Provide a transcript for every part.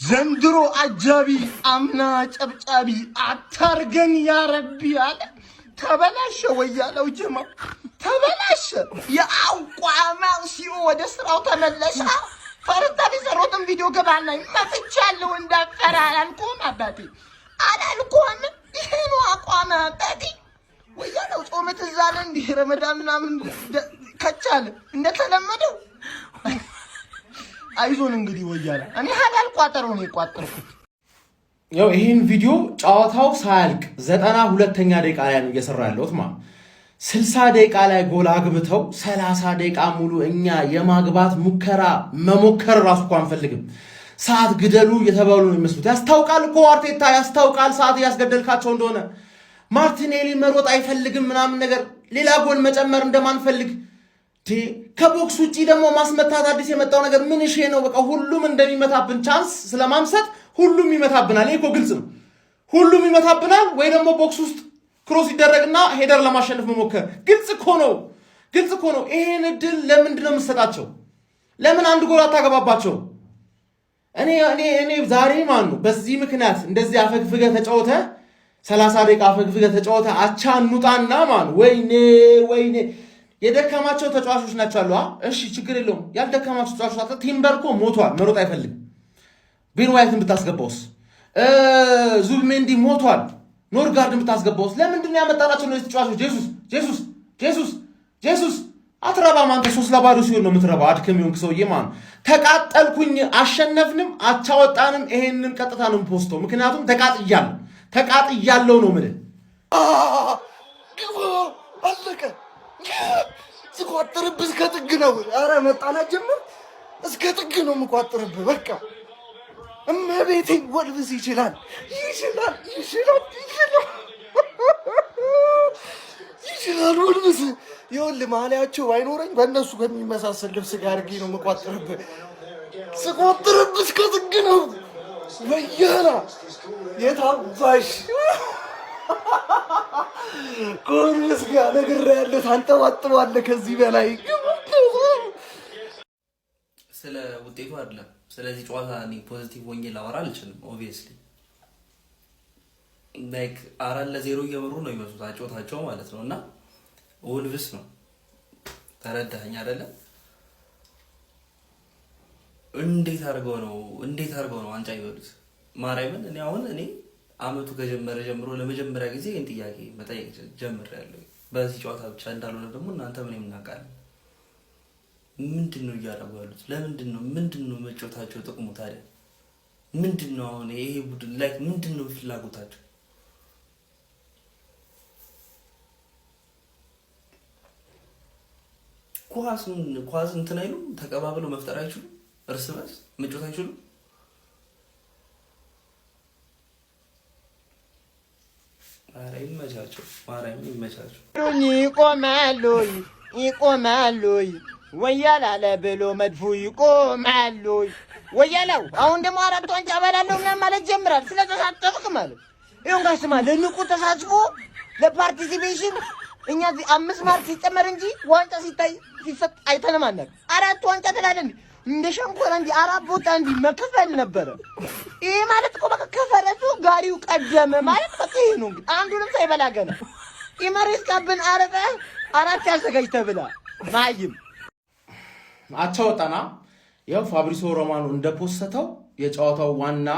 ዘንድሮ አጃቢ አምና ጨብጫቢ አታርገን ያረቢ አለ። ተበላሸ ወያለው ጀማ ተበላሸ። የአቋማው ሲኦ ወደ ስራው ተመለሰ። ፈርታ ቢሰሩትም ቪዲዮ ገባና መጥቻለሁ እንዳፈራራልኩም አባቴ አላልኩም። ይሄ ነው አቋማ አባቴ። ወያለው ጾም ትዛለ እንዲህ ረመዳን ምናምን ከቻለ እንደተለመደው አይዞን እንግዲህ ወያላ እኔ ሐላል ቋጠሮ ነው የቋጠርኩት። ያው ይሄን ቪዲዮ ጨዋታው ሳያልቅ 92ኛ ደቂቃ ላይ ነው እየሰራ ያለሁት ማለት 60 ደቂቃ ላይ ጎል አግብተው 30 ደቂቃ ሙሉ እኛ የማግባት ሙከራ መሞከር ራሱ እንኳን አንፈልግም። ሰዓት ግደሉ እየተባሉ ነው የሚመስሉት። ያስታውቃል እኮ አርቴታ ያስታውቃል ሰዓት ያስገደልካቸው እንደሆነ። ማርቲኔሊ መሮጥ አይፈልግም ምናምን ነገር ሌላ ጎል መጨመር እንደማንፈልግ ከቦክስ ውጪ ደግሞ ማስመታት አዲስ የመጣው ነገር ምን እሺ ነው? በቃ ሁሉም እንደሚመታብን ቻንስ ስለማምሰጥ ሁሉም ይመታብናል። ይሄ እኮ ግልጽ ነው። ሁሉም ይመታብናል ወይ ደግሞ ቦክስ ውስጥ ክሮስ ይደረግና ሄደር ለማሸነፍ መሞከር ግልጽ እኮ ነው። ግልጽ እኮ ነው። ይሄን እድል ለምንድን ነው የምትሰጣቸው? ለምን አንድ ጎል አታገባባቸው? እኔ ዛሬ ማን ነው በዚህ ምክንያት እንደዚህ አፈግፍገ ተጫወተ 30 ደቂቃ አፈግፍገ ተጫወተ አቻ እንውጣና ማን ወይኔ የደካማቸው ተጫዋቾች ናቸው አሉ። እሺ ችግር የለውም። ያልደካማቸው ተጫዋቾች አጣ። ቲምበርኮ ሞቷል፣ መሮጥ አይፈልግም። ቤን ዋይትን ብታስገባውስ? ዙቢሜንዲ ሞቷል፣ ኖርጋርድን ብታስገባውስ? ለምንድን ነው ያመጣናቸው እነዚህ ተጫዋቾች? ጄሱስ አትረባም አንተ። 3-0 ሲሆን ነው የምትረባው። አድከም ይሁን ሰውዬ ማን ተቃጠልኩኝ። አሸነፍንም አቻወጣንም ይሄንን ቀጥታ ነው ፖስቶ። ምክንያቱም ተቃጥያለሁ ነው የምልህ። አለቀ ስቋጥርብህ እስከ ጥግ ነው። ኧረ መጣላት ጀምር። እስከ ጥግ ነው የምቋጥርብህ። በቃ እመቤቴን ወልብስ ይችላል ወልብስ። ይኸውልህ ማሊያቸው ባይኖረኝ በእነሱ በሚመሳሰል ልብስ ጋር አድርጌ ነው የምቋጥርብህ። ስቋጥርብህ እስከ ጥግ ነው። ወያላ የታባሽ ኮርስ ጋር ነግሬያለሁ። ታንጠባጥባለህ ከዚህ በላይ ስለ ውጤቱ አይደለም። ስለዚህ ጨዋታ እኔ ፖዚቲቭ ሆኜ ላወራ አልችልም። ኦብቪየስሊ ላይክ 4-0 እየመሩ ነው የሚመስሉት አጨዋታቸው ማለት ነው። እና ወልቭስ ነው ተረዳኸኝ አይደለ? እንዴት አድርገው ነው ዋንጫ ይበሉት? ማርያምን እኔ አመቱ ከጀመረ ጀምሮ ለመጀመሪያ ጊዜ ይህን ጥያቄ መጠየቅ ጀምሬያለሁ። በዚህ ጨዋታ ብቻ እንዳልሆነ ደግሞ እናንተ ምን የምናውቃለን። ምንድን ነው እያደረጉ ያሉት? ምንድን ነው መጫወታቸው ጥቅሙ ታዲያ ምንድን ነው? አሁን ይሄ ቡድን ላይ ምንድን ነው ፍላጎታቸው? ኳስ እንትን አይሉም፣ ተቀባብለው መፍጠር አይችሉም፣ እርስ በርስ መጫወት አይችሉም። ይመቻቸው። ይቆማሉ ወያላ ለብሎ መድፉ ይቆማሉ። ወያላው አሁን ደግሞ 4 ዋንጫ እበላለሁ ምናምን ማለት ጀምራል። ስለተሳተፍክ ማለት ይሁን ጋር ስማ፣ ለንቁ ተሳትፎ ለፓርቲሲፔሽን እኛ 5 ማርክ ሲጨመር እንጂ ዋንጫ ሲሰጥ አይተንም አናውቅም። 4 ዋንጫ ትላለህ እንደ ሸንኮራ እንጂ 4 ቦታ እንጂ መከፈል ነበረ። ይሄ ማለት እኮ በቃ ከፈረሱ ጋሪው ቀደመ ማለት በቃ ይሄ ነው። እንግዲህ አንዱንም ሳይበላ ገና ኢመሬት ካብን 4 ያዘጋጅ ተብላ ማይም አቻወጣና ያው ፋብሪሶ ሮማኖ እንደፖስተው የጨዋታው ዋና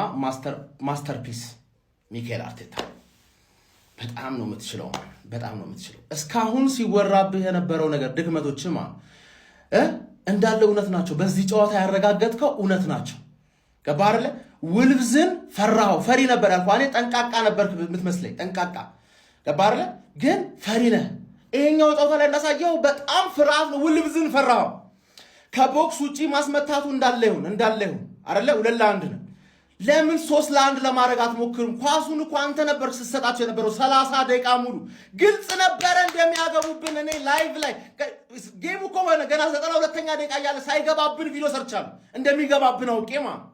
ማስተርፒስ ሚካኤል አርቴታ በጣም ነው የምትችለው። እስካሁን ሲወራብህ የነበረው ነገር ድክመቶች እንዳለ እውነት ናቸው። በዚህ ጨዋታ ያረጋገጥከው እውነት ናቸው። ገባህ አይደለ? ውልቭዝን ፈሪ ነበር ያልኩህ እኔ። ጠንቃቃ ነበር የምትመስለኝ ጠንቃቃ። ገባህ አይደለ? ግን ፈሪ ነህ። ይሄኛው ጨዋታ ላይ እንዳሳየው በጣም ፍርሃት ነው። ውልቭዝን ፈራው። ከቦክስ ውጪ ማስመታቱ እንዳለ ይሁን አይደለ? 2-1 ነው። ለምን 3-1 ለማድረግ አትሞክርም? ኳሱን እኮ አንተ ነበር ስትሰጣቸው የነበረው 30 ደቂቃ ሙሉ። ግልጽ ነበረ እንደሚያገቡብን። እኔ ላይቭ ላይ ጌሙ እኮ ገና 92ኛ ደቂቃ እያለ ሳይገባብን ቪዲዮ ሰርቻለሁ። እንደሚገባብን አውቄ ማለት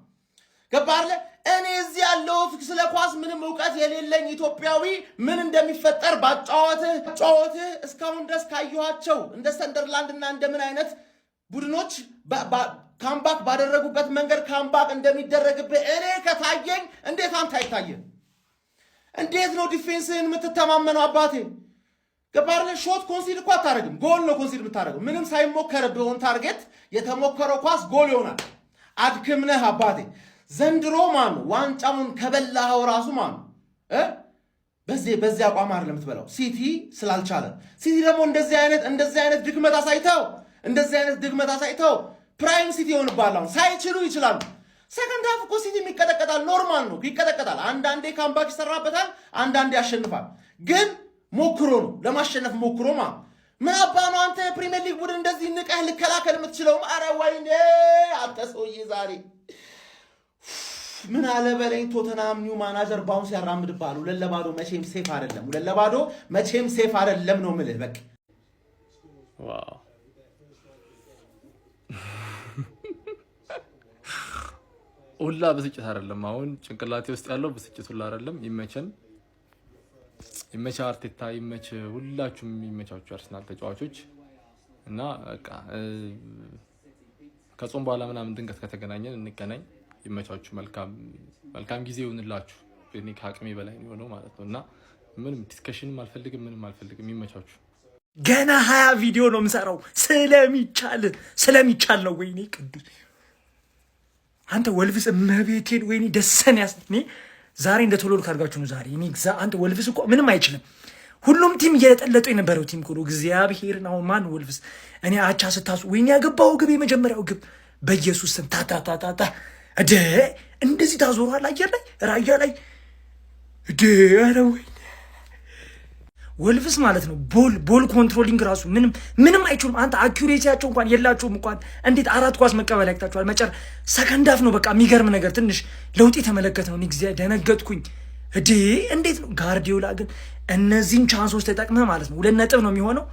ገባህ አይደለ? እኔ እዚህ ያለሁት ስለ ኳስ ምንም እውቀት የሌለኝ ኢትዮጵያዊ ምን እንደሚፈጠር ባጫወትህ እስካሁን ድረስ ካየኋቸው እንደ ሰንደርላንድ እና እንደምን አይነት ቡድኖች ካምባክ ባደረጉበት መንገድ ካምባክ እንደሚደረግብህ እኔ ከታየኝ እንዴት አንተ አይታየን? እንዴት ነው ዲፌንስህን የምትተማመነው? አባቴ ገባርለ ሾት ኮንሲድ እኮ አታረግም። ጎል ነው ኮንሲድ የምታረገው። ምንም ሳይሞከርብህ ኦን ታርጌት የተሞከረው ኳስ ጎል ይሆናል። አድክምነህ አባቴ። ዘንድሮ ማኑ ዋንጫውን ከበላኸው ራሱ ማኑ በዚህ አቋም አይደለም የምትበላው። ሲቲ ስላልቻለ ሲቲ ደግሞ እንደዚህ አይነት ድክመት አሳይተው ፕራይም ሲቲ ይሆንባል። አሁን ሳይችሉ ይችላሉ። ሰከንድ ሃፍ እኮ ሲቲ ይቀጠቀጣል። ኖርማል ነው፣ ይቀጠቀጣል። አንዳንዴ ካምባክ ይሰራበታል፣ አንዳንዴ ያሸንፋል። ግን ሞክሮ ነው ለማሸነፍ ሞክሮ ምን አባ ነው አንተ ፕሪሚየር ሊግ ቡድን እንደዚህ ንቀህ ልከላከል የምትችለው? አረ ወይኔ አንተ ሰውዬ ዛሬ ምን አለ በለኝ። ቶተናም ኒው ማናጀር ባውንስ ያራምድባሉ። 2-0 መቼም ሴፍ አይደለም። 2-0 መቼም ሴፍ አይደለም ነው የምልህ። በቃ ዋው ሁላ ብስጭት አይደለም። አሁን ጭንቅላቴ ውስጥ ያለው ብስጭት ሁላ አይደለም። ይመች አርቴታ፣ ይመች ሁላችሁም፣ ይመቻችሁ አርሰናል ተጫዋቾች እና በቃ ከጾም በኋላ ምናምን ድንገት ከተገናኘን እንገናኝ። ይመቻችሁ። መልካም ጊዜ ይሁንላችሁ። እኔ ከአቅሜ በላይ ነው ማለት ነው እና ምንም ዲስከሽንም አልፈልግም፣ ምንም አልፈልግም። ይመቻችሁ። ገና 20 ቪዲዮ ነው የምሰራው ስለሚቻል ነው። ወይኔ ቅዱስ አንተ ወልቭስ መቤቴን ወይኔ ደሰን ያስኔ ዛሬ እንደተወለዱ ካርጋችሁ ነው ዛሬ እኔ አንተ ወልቭስ እኮ ምንም አይችልም። ሁሉም ቲም እየጠለጡ የነበረው ቲም እኮ እግዚአብሔርን። አሁን ማን ወልቭስ እኔ አቻ ስታሱ ወይኔ ያገባው ግብ የመጀመሪያው ግብ በኢየሱስ ስም ታታታታታ እደ እንደዚህ ታዞራል አየር ላይ ራያ ላይ እደ አረ ወይኔ ወልቭስ ማለት ነው። ቦል ኮንትሮሊንግ ራሱ ምንም አይችሉም። አንተ አኩሬሲያቸው እንኳን የላቸውም። እንኳን እንዴት 4 ኳስ መቀበል ያክታቸዋል? መጨረሻ ሰከንድ ሃፍ ነው በቃ የሚገርም ነገር። ትንሽ ለውጥ የተመለከተ ነው። እግዚአብሔር ደነገጥኩኝ። እንዴት ነው ጋርዲዮላ ግን እነዚህን ቻንሶች ተጠቅመህ ማለት ነው 2 ነጥብ ነው የሚሆነው።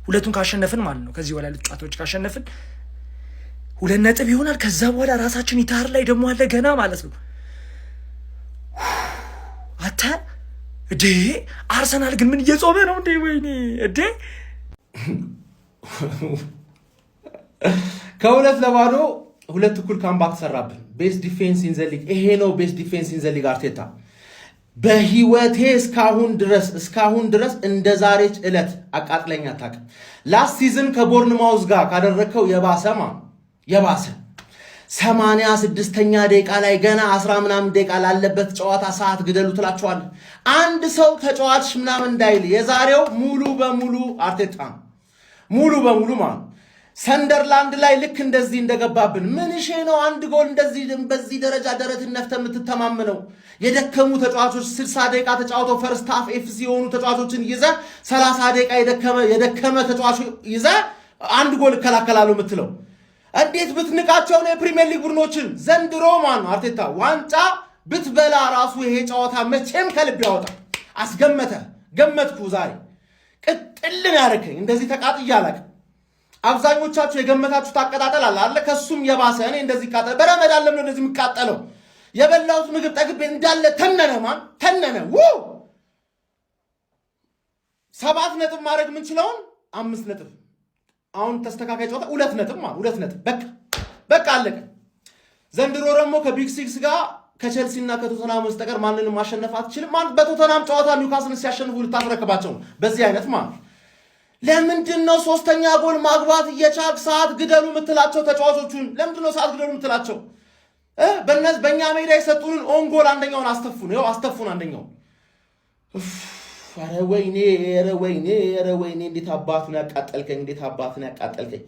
ሁለቱን ካሸነፍን ማለት ነው ከዚህ በኋላ ጨዋታዎች ካሸነፍን 2 ነጥብ ይሆናል። ከዛ በኋላ ራሳችን ኢታር ላይ ደግሞ አለ ገና ማለት ነው። አታ አርሰናል ግን ምን እየጾመ ነው እንዴ? ወይኔ ከ2-0 2 እኩል ካምባክ ተሰራብን። ቤስት ዲፌንስ ኢን ዘ ሊግ ይሄ ነው። ቤስት ዲፌንስ ኢን ዘ ሊግ አርቴታ በህይወቴ እስካሁን ድረስ እንደ ዛሬች ዕለት አቃጥለኛ አታውቅም። ላስት ሲዝን ከቦርንማውዝ ጋር ካደረከው የባሰ 86ኛ ደቂቃ ላይ ገና 10 ምናምን ደቂቃ ላለበት ጨዋታ ሰዓት ግደሉ ትላቸዋል። አንድ ሰው ተጫዋች ምናምን እንዳይል የዛሬው ሙሉ በሙሉ አርቴታ ሙሉ በሙሉ ማለት ሰንደርላንድ ላይ ልክ እንደዚህ እንደገባብን ምን እሺ ነው አንድ ጎል እንደዚህ በዚህ ደረጃ ደረትን ነፍተህ የምትተማመነው? የደከሙ ተጫዋቾች 60 ደቂቃ ተጫውተው ፈርስት ሃፍ ኤፍሲ የሆኑ ተጫዋቾችን ይዘህ 30 ደቂቃ የደከመ ተጫዋች ይዘህ አንድ ጎል እከላከላለሁ የምትለው እንዴት ብትንቃቸው ነው? የፕሪሚየር ሊግ ቡድኖችን ዘንድሮ ማን ነው አርቴታ ዋንጫ ብትበላ ራሱ ይሄ ጨዋታ መቼም ከልብ ያወጣ። ገመትኩ ዛሬ ቅጥልን ያደረከኝ እንደዚህ ተቃጥያ አላውቅም። አብዛኞቻችሁ የገመታችሁ ታቀጣጠል አለ አይደል? ከሱም የባሰ እኔ እንደዚህ ቃጠለ በረመዳን ለምን እንደዚህ የምቃጠለው? የበላሁት ምግብ ጠግቤ እንዳለ ተነነ። 7 ነጥብ ማድረግ የምንችለውን 5 ነጥብ አሁን ተስተካካይ ጨዋታ 2 ነጥብ ማለት 2 ነጥብ በቃ አለቀ። ዘንድሮ ደግሞ ከቢግ ሲክስ ጋር ከቼልሲ እና ከቶተናም በስተቀር ማንንም ማሸነፍ አትችልም። በቶተናም ጨዋታ ኒውካስልን ሲያሸንፉ ልታስረክባቸው ነው። በዚህ አይነት ማለት ለምንድን ነው 3ኛ ጎል ማግባት እየቻልክ ሰዓት ግደሉ የምትላቸው ተጫዋቾቹን? ለምንድን ነው ሰዓት ግደሉ የምትላቸው? በእኛ ሜዳ የሰጡንን ኦን ጎል አንደኛውን አስተፉን አንደኛውን። ኧረ ወይኔ እንዴት አባቱን ያቃጠልከኝ!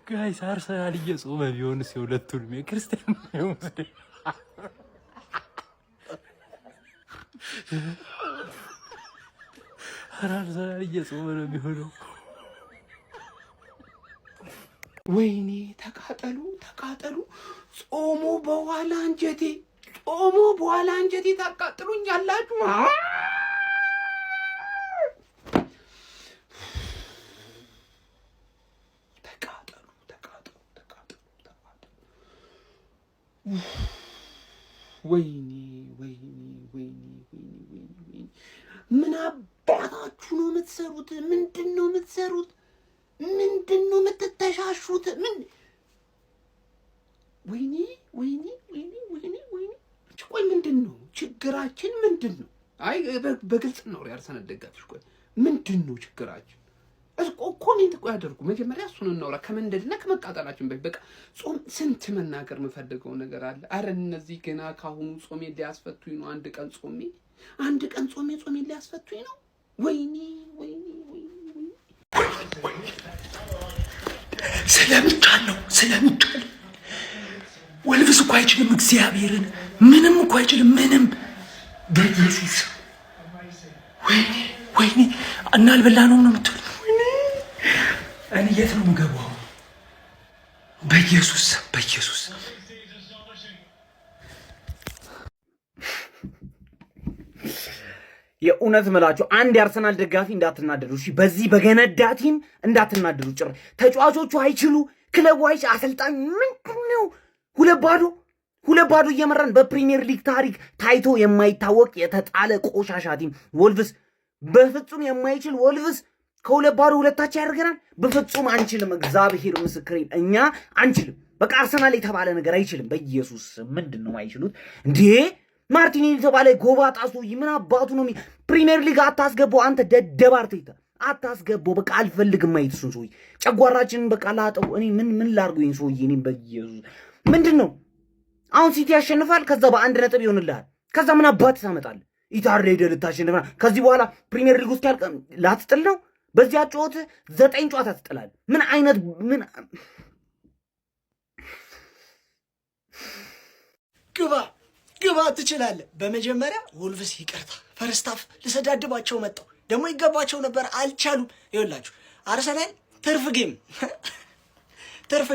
ጋይስ አርሰናል እየጾመ ቢሆንስ የሁለቱንም የክርስቲያን ሙስሊም አርሰናል እየጾመ ነው የሚሆነው። ወይኔ ተቃጠሉ። ጾሙ በኋላ አንጀቴ ታቃጥሉኛላችሁ። ወይኔ ምን አባታችሁ ነው የምትሰሩት? ምንድን ነው የምትሰሩት? ምንድነው የምትተሻሹት? ምን ወይኔ ቆይ ምንድነው ችግራችን? ምንድነው? አይ በግልጽ ነው የአርሰናል ደጋፊዎች። ቆይ ምንድነው ችግራችን? እኮ እኔን ቆይ አደርጉ መጀመሪያ እሱን እናውራ ከመንደድና ከመቃጠላችን በፊት። በቃ ጾም ስንት መናገር የምፈልገው ነገር አለ። አረ እነዚህ ገና ካሁኑ ጾሜ ሊያስፈቱኝ ነው። አንድ ቀን ጾሜ ሊያስፈቱኝ ነው። ወይኔ ስለሚቻለው ወልቭስ እኮ አይችልም። እግዚአብሔርን ምንም እኮ አይችልም። ምንም በኢየሱስ ወይኔ እና አልበላ ነው የምትል እኔ የት ነው የምገባው? በኢየሱስ የእውነት ምላችሁ አንድ የአርሰናል ደጋፊ እንዳትናደዱ እሺ። በዚህ በገነዳ ቲም እንዳትናደዱ። ጭር ተጫዋቾቹ አይችሉ፣ ክለቡ አሰልጣኝ ምንድነው? ሁለት ባዶ እየመራን በፕሪሚየር ሊግ ታሪክ ታይቶ የማይታወቅ የተጣለ ቆሻሻ ቲም ወልቭስ፣ በፍጹም የማይችል ወልቭስ ከሁለት ባዶ ሁለታች ያደርገናል። በፍጹም አንችልም። እግዚአብሔር ምስክሬን እኛ አንችልም። በቃ አርሰናል የተባለ ነገር አይችልም። በኢየሱስ ምንድነው አይችሉት እንዴ? ማርቲኔሊ የተባለ ጎባጣ ሰውዬ ምን አባቱ ነው? ፕሪሚየር ሊግ አታስገባው አንተ ደደብ አርቴታ፣ አታስገባው። በቃ አልፈልግም ማየት እሱን ሰውዬ። ጨጓራችንን በቃ ላጠው። እኔ ምን ላድርገው ይሄን ሰውዬ? እኔ በኢየሱስ ምንድነው አሁን ሲቲ ያሸንፋል፣ ከዛ በአንድ ነጥብ ይሆንልሃል። ከዛ ምን አባት ታመጣለህ? ኢታር ሄደህ ልታሸንፍ ከዚህ በኋላ ፕሪሚየር ሊግ ውስጥ ያልቀ ላትጥል ነው። በዚያ ጨዋታ 9 ጨዋታ ትጥላለህ። ምን አይነት ግባ ትችላለህ። በመጀመሪያ ወልቭስ ይቅርታ፣ ፈርስታፍ ልሰዳድባቸው መጣው። ደግሞ ይገባቸው ነበር፣ አልቻሉም። ይኸውላችሁ አርሰናል ትርፍ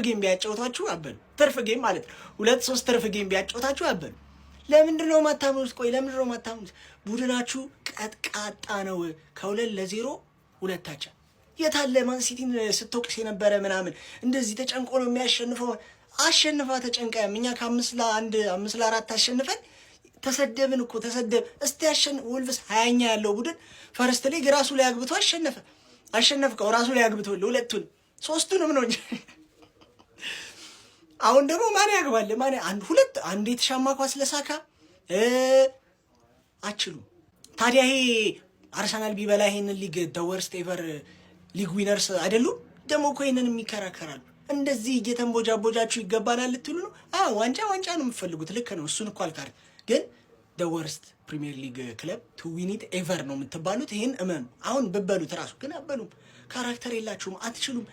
ጌም ቢያጫውታችሁ አበሉ። ትርፍ ጌም ማለት ነው 2-3 ትርፍ ጌም ቢያጫውታችሁ አበሉ። ለምንድነው ማታምኑት? ቆይ ለምንድነው ማታምኑት? ቡድናችሁ ቀጥቃጣ ነው። 2-0 ሁለታቻ። የታለ ማን ሲቲን ስትወቅስ የነበረ ምናምን እንደዚህ ተጨንቆ ነው የሚያሸንፈው? አሸንፋ ተጨንቀም። እኛ ከ5-1 5-4 አሸንፈን ተሰደብን እኮ ተሰደብ። እስቲ ወልቭስ 20ኛ ያለው ቡድን ፈርስት ሊግ ራሱ ላይ አግብቶ አሸነፍከው። ራሱ ላይ አግብቶ ሁለቱን 3ቱንም ነው እንጂ አሁን ደግሞ ማን ያግባል? አንድ የተሻማ ኳስ ለሳካ አችሉ። ታዲያ ይሄ አርሰናል ቢበላ ይሄንን ሊግ ወርስት ኤቨር ሊግ ዊነርስ አይደሉም? ደግሞ እኮ ይሄንን የሚከራከራሉ። እንደዚህ እየተንቦጃቦጃችሁ ይገባናል ልትሉ ነው? ዋንጫ ነው የምትፈልጉት። ልክ ነው። እሱን እኮ አልካር ግን ወርስት ፕሪሚየር ሊግ ክለብ ቱ ዊን ኢት ኤቨር ነው የምትባሉት። ይሄን እመኑ። አሁን ብበሉት ራሱ ግን አበሉም። ካራክተር የላችሁም፣ አትችሉም።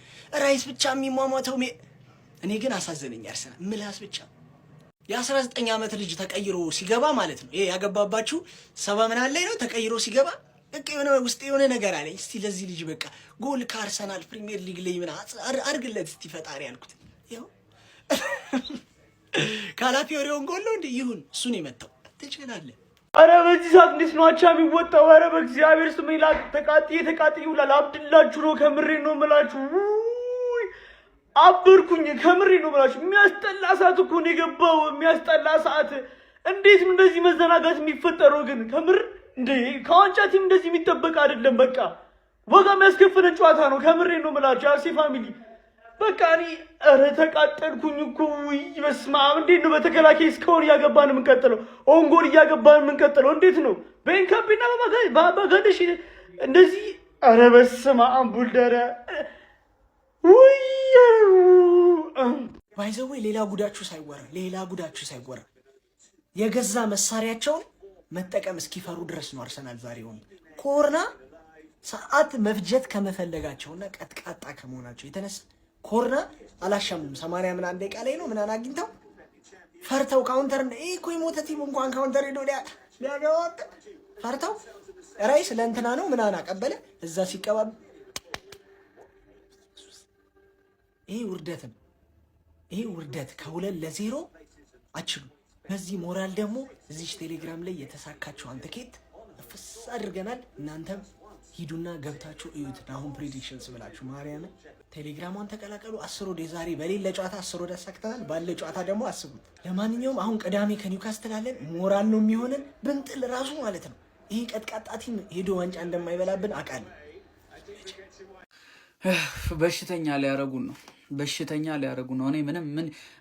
ራይስ ብቻ የሚሟሟተው እኔ ግን አሳዘነኝ። አርሰናል ምላስ ብቻ የ19 ዓመት ልጅ ተቀይሮ ሲገባ ማለት ነው። ይሄ ያገባባችሁ 70 ምናምን ላይ ነው ተቀይሮ ሲገባ በቃ የሆነ ነገር አለኝ። እስቲ ለዚህ ልጅ በቃ ጎል ከአርሰናል ፕሪሚየር ሊግ ላይ ምን አድርግለት እስቲ ፈጣሪ ያልኩት። ያው ካላፊዮሪውን ጎል ነው እንዴ? ይሁን እሱን የመታው ትችላለህ። አረ በዚህ ሰዓት እንዴት ነው አቻ የሚወጣው? አረ በእግዚአብሔር ስም ይላል ተቃጥዬ ውላል። አብድላችሁ ነው ከምሬ ነው የምላችሁ። አበርኩኝ ከምሬ ነው የምላችሁ። የሚያስጠላ ሰዓት እኮ ነው የገባው። የሚያስጠላ ሰዓት። እንዴት ነው እንደዚህ መዘናጋት የሚፈጠረው ግን? ከምር እንዴ ከዋንጫ ቲም እንደዚህ የሚጠበቅ አይደለም። በቃ ዋጋ የሚያስከፍለን ጨዋታ ነው። ከምሬ ነው የምላችሁ አርሴ ፋሚሊ። በቃ እኔ ኧረ ተቃጠልኩኝ እኮ። በስመ አብ። እንዴት ነው በተከላካይ እስካሁን እያገባን የምንቀጥለው? ኦንጎል እያገባን የምንቀጥለው እንዴት ነው? በኢንካምፒና በጋደሽ እንደዚህ። ኧረ በስመ አብ ቡልደረ ባይዘዌ ሌላ ጉዳችሁ ሳይወራ የገዛ መሳሪያቸውን መጠቀም እስኪፈሩ ድረስ ነው አርሰናል ዛሬ ሆነ ኮርና ሰዓት መፍጀት ከመፈለጋቸውና ቀጥቃጣ ከመሆናቸው የተነሳ ኮርና አላሻሙም። 80 ምናምን ደቂቃ ላይ ነው ምናምን አግኝተው ፈርተው ካውንተር እኮ የሞተ ቲም እንኳን ካውንተር ሄዶ ሊያገባ ፈርተው ራይስ ለእንትና ነው ምናምን አቀበለ እዛ ሲቀባብ ይሄ ውርደት ከ2-0 አችሉ። በዚህ ሞራል ደግሞ እዚች ቴሌግራም ላይ የተሳካችኋን ትኬት ፍስ አድርገናል። እናንተም ሂዱና ገብታችሁ እዩት። አሁን ፕሬዲክሽንስ ብላችሁ ማርያምን ቴሌግራሟን ተቀላቀሉ። 10 ወደ ዛሬ በሌለ ጨዋታ 10 ወደ አሳክተናል። ባለ ጨዋታ ደግሞ አስቡት። ለማንኛውም አሁን ቅዳሜ ከኒውካስትል አለን። ሞራል ነው የሚሆነን ብንጥል ራሱ ማለት ነው። ይሄ ቀጥቃጣ ቲም ሄዶ ዋንጫ እንደማይበላብን አውቃለሁ። በሽተኛ ሊያረጉን ነው። በሽተኛ ሊያረጉ ነው። እኔ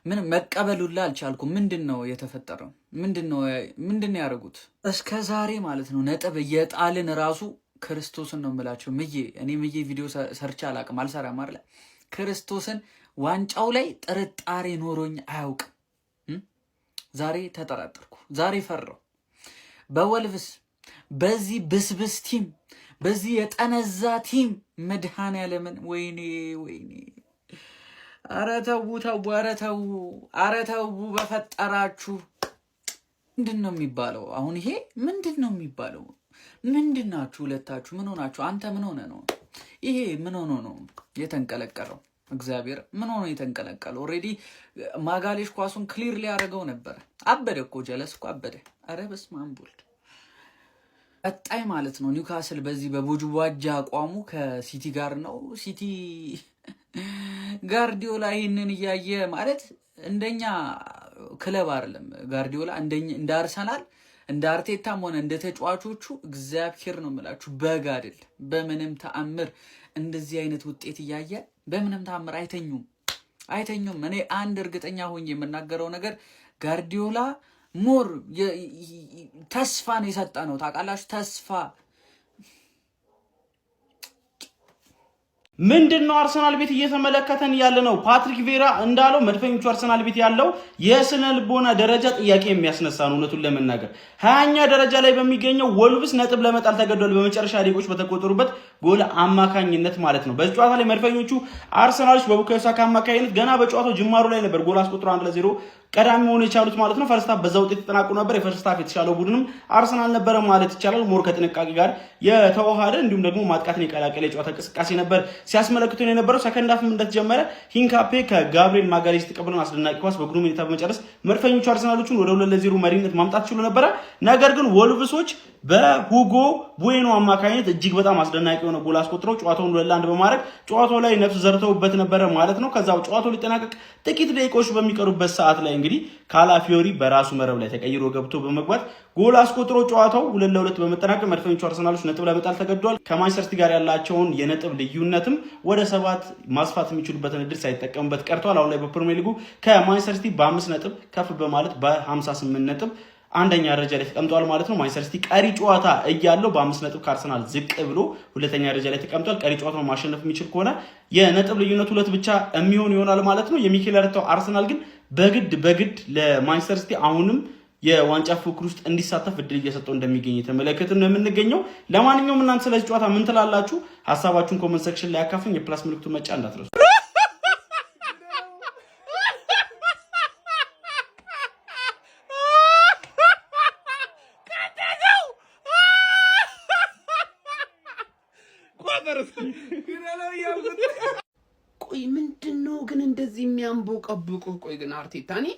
ምንም መቀበሉላ አልቻልኩም። ምንድነው የተፈጠረው? ምንድነው ያረጉት? እስከ ዛሬ ማለት ነው ነጥብ እየጣልን ራሱ ክርስቶስን ነው የምላቸው። እኔ ቪዲዮ ሰርቻ አላቅም፣ አልሰራም አይደል? ክርስቶስን ዋንጫው ላይ ጥርጣሬ ኖሮኝ አያውቅም። ዛሬ ተጠራጠርኩ። ዛሬ ፈራው። በወልቭስ በዚህ ብስብስ ቲም፣ በዚህ የጠነዛ ቲም መድኃኔዓለምን ወይኔ ኧረ ተው በፈጠራችሁ። ምንድን ነው የሚባለው አሁን? ይሄ ምንድን ነው የሚባለው? ምንድናችሁ ሁለታችሁ? ምን ሆናችሁ? አንተ ምን ሆነ ነው ይሄ? ምን ሆኖ ነው የተንቀለቀለው? እግዚአብሔር ምን ሆኖ የተንቀለቀለው? ኦልሬዲ ማጋሌሽ ኳሱን ክሊር ሊያደርገው ነበር። አበደ እኮ ጀለስ እኮ አበደ። ኧረ በስመ አብ ወልድ። ቀጣይ ማለት ነው ኒውካስል በዚህ በቦጅቧጃ አቋሙ ከሲቲ ጋር ነው። ሲቲ ጋርዲዮላ ይህንን እያየ ማለት እንደኛ ክለብ አይደለም ጋርዲዮላ፣ እንደ አርሰናል እንደ አርቴታም ሆነ እንደ ተጫዋቾቹ እግዚአብሔር ነው የምላችሁ በግ አይደል። በምንም ተአምር እንደዚህ አይነት ውጤት እያየ በምንም ተአምር አይተኙም። እኔ አንድ እርግጠኛ ሆኜ የምናገረው ነገር ጋርዲዮላ ሞር ተስፋ ነው የሰጠ ነው። ታውቃላችሁ ተስፋ ምንድነው አርሰናል ቤት እየተመለከተን ያለ ነው። ፓትሪክ ቬራ እንዳለው መድፈኞቹ አርሰናል ቤት ያለው የስነ ልቦና ደረጃ ጥያቄ የሚያስነሳ ነው። እውነቱን ለመናገር 20ኛ ደረጃ ላይ በሚገኘው ወልቭስ ነጥብ ለመጣል ተገዷል። በመጨረሻ ደቂቆች በተቆጠሩበት ጎል አማካኝነት ማለት ነው። በዚህ ጨዋታ ላይ መድፈኞቹ አርሰናሎች በቡካዮ ሳካ አማካኝነት ገና በጨዋታው ጅማሩ ላይ ነበር ጎል አስቆጥሮ 1-0 ቀዳሚ ሆኖ የቻሉት ማለት ነው። ፈርስት ሃፍ በዛ ውጤት ተጠናቆ ነበር። የፈርስት ሃፍ የተሻለው ቡድንም አርሰናል ነበረ ማለት ይቻላል። ሞር ከጥንቃቄ ጋር የተዋሃደ እንዲሁም ደግሞ ማጥቃትን የቀላቀለ የጨዋታ እንቅስቃሴ ነበር ሲያስመለክቱ ነው የነበረው። ሰከንድ ሃፍም እንደተጀመረ ሂንካፔ ከጋብሪኤል ማጋሌሽ ተቀብለው አስደናቂ ኳስ በግሩም ሁኔታ በመጨረስ መድፈኞቹ አርሰናሎቹን ወደ 2-0 መሪነት ማምጣት ችሎ ነበረ። ነገር ግን ወልቭሶች በሁጎ ቡዌኖ አማካኝነት እጅግ በጣም አስደናቂ የሆነ ጎል አስቆጥረው ጨዋታውን 2-1 በማድረግ ጨዋታው ላይ ነፍስ ዘርተውበት ነበረ ማለት ነው። ከዛው ጨዋታው ሊጠናቀቅ ጥቂት ደቂቃዎች በሚቀሩበት ሰዓት ላይ እንግዲህ ካላፊዮሪ በራሱ መረብ ላይ ተቀይሮ ገብቶ በመግባት ጎል አስቆጥሮ ጨዋታው 2-2 በመጠናቀቅ መድፈኞቹ አርሰናሎች ነጥብ ለመጣል ተገደዋል። ከማንቸስተር ሲቲ ጋር ያላቸውን የነጥብ ልዩነትም ወደ 7 ማስፋት የሚችሉበትን እድል ሳይጠቀሙበት ቀርተዋል። አሁን ላይ በፕሪሚየር ሊጉ ከማንቸስተር ሲቲ በ5 ነጥብ ከፍ በማለት በ58 ነጥብ አንደኛ ደረጃ ላይ ተቀምጧል ማለት ነው። ማንቸስተር ሲቲ ቀሪ ጨዋታ እያለው በ5 ነጥብ ከአርሰናል ዝቅ ብሎ ሁለተኛ ደረጃ ላይ ተቀምጧል። ቀሪ ጨዋታውን ማሸነፍ የሚችል ከሆነ የነጥብ ልዩነቱ 2 ብቻ የሚሆን ይሆናል ማለት ነው። የሚኬል አርቴታው አርሰናል ግን በግድ ለማንቸስተር ሲቲ አሁንም የዋንጫ ፉክክር ውስጥ እንዲሳተፍ እድል እየሰጠው እንደሚገኝ የተመለከትን ነው የምንገኘው። ለማንኛውም እናንተ ስለዚህ ጨዋታ ምን ትላላችሁ? ሐሳባችሁን ኮሜንት ሴክሽን ላይ አካፍሉኝ። የፕላስ ምልክቱን መጫን እንዳትረሱ። ቆይ ምንድነው ግን እንደዚህ የሚያንቦቀብቁ? ቆይ ግን አርቴታ እኔ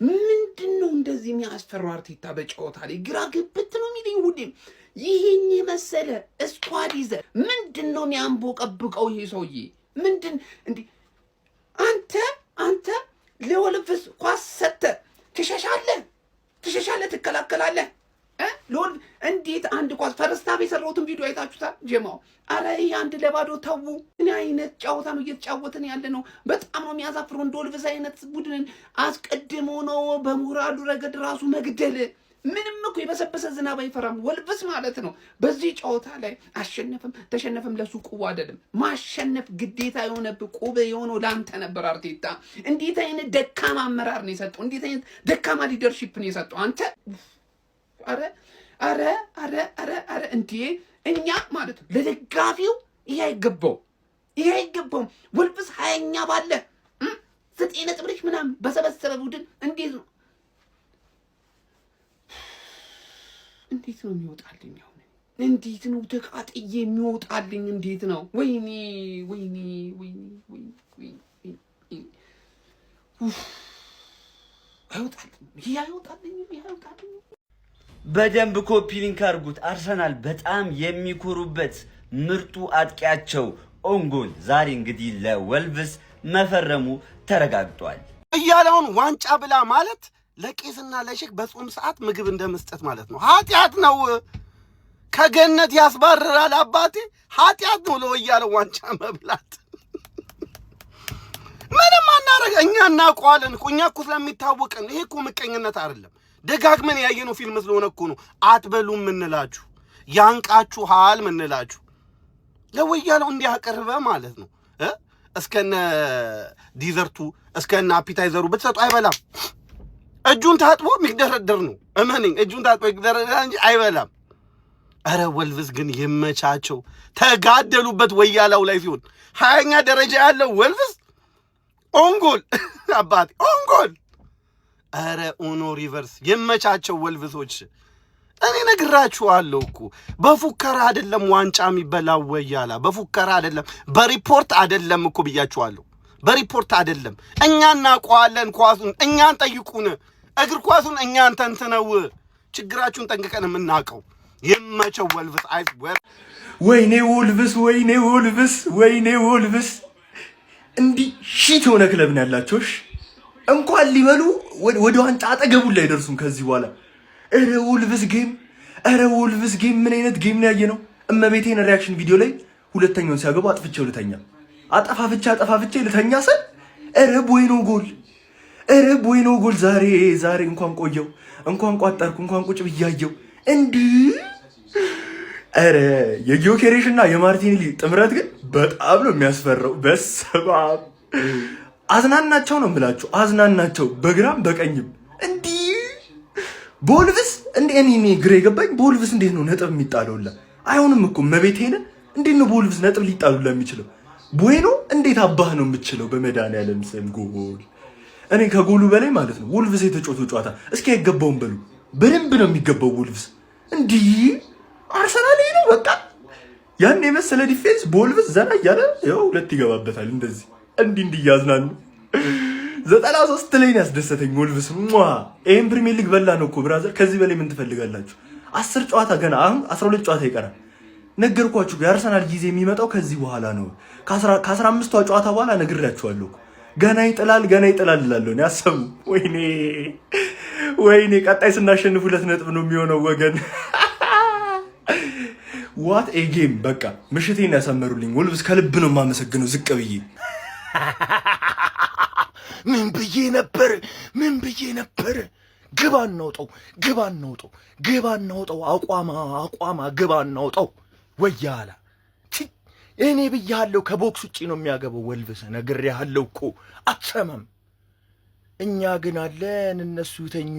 ምንድነው እንደዚህ የሚያስፈራው? አርቴታ በጨዋታ ላይ ግራ ግብት ነው የሚለኝ። ሁሌም ይሄን የመሰለ ስኳድ ይዘ ምንድነው የሚያንቦቀብቀው ይሄ ሰውዬ? ምንድን እንዴ አንተ ለወልቭስ ኳስ ሰተ ትሸሻለህ ትከላከላለህ። ሎል እንዴት አንድ ኳስ ፈርስታፍ የሰራሁትን ቪዲዮ አይታችሁታል ጀማው? አረ ይሄ 1-0 ተው። እኔ አይነት ጨዋታ ነው እየተጫወትን ያለ ነው። በጣም ነው የሚያሳፍረው። እንደ ወልቭስ አይነት ቡድንን አስቀድሞ ነው በሞራሉ ረገድ ራሱ መግደል። ምንም እኮ የበሰበሰ ዝናብ አይፈራም ወልቭስ ማለት ነው። በዚህ ጨዋታ ላይ አሸነፈም ተሸነፈም ለሱ ቁቡ አይደለም። ማሸነፍ ግዴታ የሆነብህ ቁብ የሆነው ላንተ ነበር አርቴታ። እንዴት አይነት ደካማ አመራር ነው የሰጠው! እንዴት አይነት ደካማ ሊደርሺፕ ነው የሰጠው አንተ! አረ እንዴ! እኛ ማለት ነው ለደጋፊው ይሄ አይገባውም። ወልቭስ 20ኛ ባለ 9 ነጥብ ምናምን በሰበሰበ ቡድን እንዴት ነው የሚወጣልኝ? አሁን እንዴት ነው ተቃጥዬ የሚወጣልኝ? እንዴት ነው? ወይኔ አይወጣልኝ። በደንብ ኮፒ ሊንክ አድርጉት። አርሰናል በጣም የሚኮሩበት ምርጡ አጥቂያቸው ኦንጎል ዛሬ እንግዲህ ለወልቭስ መፈረሙ ተረጋግጧል። እያለውን ዋንጫ ብላ ማለት ለቄስና ለሼክ በጾም ሰዓት ምግብ እንደመስጠት ማለት ነው። ኃጢአት ነው። ከገነት ያስባርራል አባቴ። ኃጢአት ነው ለወያለው ዋንጫ መብላት። እኛ እናውቀዋለን እኮ እኛ እኮ ስለሚታወቀን ይሄ እኮ ምቀኝነት አይደለም። ደጋግመን ያየነው ፊልም ስለሆነ እኮ ነው አትበሉም እንላችሁ ያንቃችኋል ምንላችሁ። ለወያለው እንዲያቀርበ ማለት ነው እስከነ ዲዘርቱ እስከነ አፒታይዘሩ ብትሰጡ አይበላም። እጁን ታጥቦ የሚደረደር ነው እመነኝ። እጁን ታጥቦ የሚደረደር እንጂ አይበላም። አረ ወልቭስ ግን ይመቻቸው። ተጋደሉበት ወያላው ላይ ሲሆን 20ኛ ደረጃ ያለው ወልቭስ ኦንጎል አባቴ ኦንጎል። አረ ኡኖ ሪቨርስ ይመቻቸው ወልቭሶች። እኔ ነግራችኋለሁ እኮ በፉከራ አይደለም ዋንጫ የሚበላው ወያላ በፉከራ አይደለም በሪፖርት አይደለም እኮ ብያችኋለሁ። በሪፖርት አይደለም እኛ እናውቀዋለን ኳሱን እኛን ጠይቁን። እግር ኳሱን እኛን ተንትነው ችግራችሁን ጠንቅቀን የምናውቀው። ይመቸው ወልቭስ አይስወር። ወይኔ ወልቭስ ወይኔ ወልቭስ ወይኔ ወልቭስ እንዲህ ሺት የሆነ ክለብ ነው ያላቸውሽ። እንኳን ሊበሉ ወደ ዋንጫ አጠገቡን ላይ ደርሱም ከዚህ በኋላ። እረ ወልቭስ ጌም እረ ወልቭስ ጌም ምን አይነት ጌም ነው ያየነው? እመቤቴን ሪያክሽን ቪዲዮ ላይ ሁለተኛውን ሲያገቡ አጥፍቼው ልተኛ አጠፋፍቼ ልተኛ ስል እረ ቦይኖ ጎል እረ ቦይኖ ጎል። ዛሬ እንኳን ቆየው እንኳን ቋጠርኩ እንኳን ቁጭ ብያየው እንዲህ። እረ የጊዮኬሬሽ እና የማርቲኔሊ ጥምረት ግን በጣም ነው የሚያስፈራው። በሰባብ አዝናናቸው ነው የምላችሁ አዝናናቸው በግራም በቀኝም እንዲህ። ቦልቭስ እኔ ግሬ ገባኝ። ቦልቭስ እንዴት ነው ነጥብ የሚጣለውላ? አይሆንም እኮ መቤቴን እንዴት ነው ቦልቭስ ነጥብ ሊጣሉላ የሚችለው? ቦይኖ እንዴት አባህ ነው የምትችለው? በመድኃኒዓለም ስም ጎል። እኔ ከጎሉ በላይ ማለት ነው ወልቭስ የተጫወተው ጨዋታ እስኪ አይገባውም በሉ። በደንብ ነው የሚገባው ወልቭስ። እንዲህ አርሰናል ነው በቃ ያን የመሰለ ዲፌንስ ቦልቭስ ዘና እያለ ያው ሁለት ይገባበታል። እንደዚህ እንዲህ እያዝናኑ 93 ላይ ያስደሰተኝ ወልቭስ። ይሄን ፕሪሚየር ሊግ በላ ነው እኮ ብራዘር። ከዚህ በላይ ምን ትፈልጋላችሁ? 10 ጨዋታ ገና አሁን 12 ጨዋታ ይቀራል። ነገርኳችሁ የአርሰናል ጊዜ የሚመጣው ከዚህ በኋላ ነው። ከ15ቷ ጨዋታ በኋላ ነግሬያችኋለሁ። ገና ይጥላል እላለሁ። ያሰቡ ወይኔ ቀጣይ ስናሸንፍ 2 ነጥብ ነው የሚሆነው ወገን። ዋት ኤ ጌም። በቃ ምሽቴን ያሳመሩልኝ ወልቭስ ከልብ ነው የማመሰግነው ዝቅ ብዬ። ምን ብዬ ነበር? ግባ እናውጣው አቋማ ግባ እናውጣው ወያላ። እኔ ብያለሁ ከቦክስ ውጪ ነው የሚያገባው ወልቭስ። ነግሬሃለሁ እኮ አትሰማም። እኛ ግን አለን እነሱ ተኙ።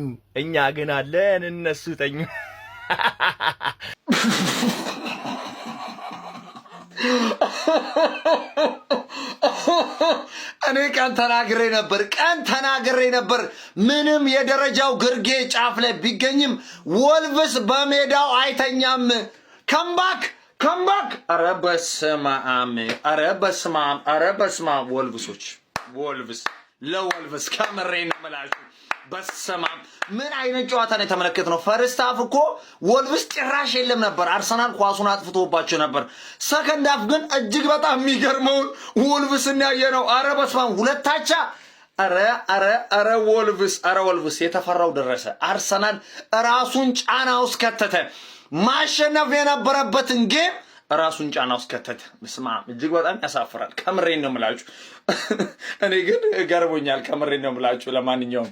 እኔ ቀን ተናግሬ ነበር። ምንም የደረጃው ግርጌ ጫፍ ላይ ቢገኝም ወልቭስ በሜዳው አይተኛም። ከምባክ ኧረ በስመ አብ ወልቭስ ለወልቭስ ከምሬ ነው የምላችሁ። በስመ አብ ምን አይነት ጨዋታ ነው የተመለከትነው? ፈርስት ሃፍ እኮ ወልቭስ ጭራሽ የለም ነበር። አርሰናል ኳሱን አጥፍቶባቸው ነበር። ሰከንድ ሃፍ ግን እጅግ በጣም የሚገርመውን ወልቭስ ያየነው። ኧረ በስመ አብ ሁለታቻ። ኧረ ወልቭስ የተፈራው ደረሰ። አርሰናል ራሱን ጫና ውስጥ ከተተ። ማሸነፍ የነበረበትን ጌም ራሱን ጫና ውስጥ ከተተ። በስመ አብ እጅግ በጣም ያሳፍራል። ከምሬ ነው የምላችሁ። እኔ ግን ገርሞኛል። ከምሬ ነው የምላችሁ። ለማንኛውም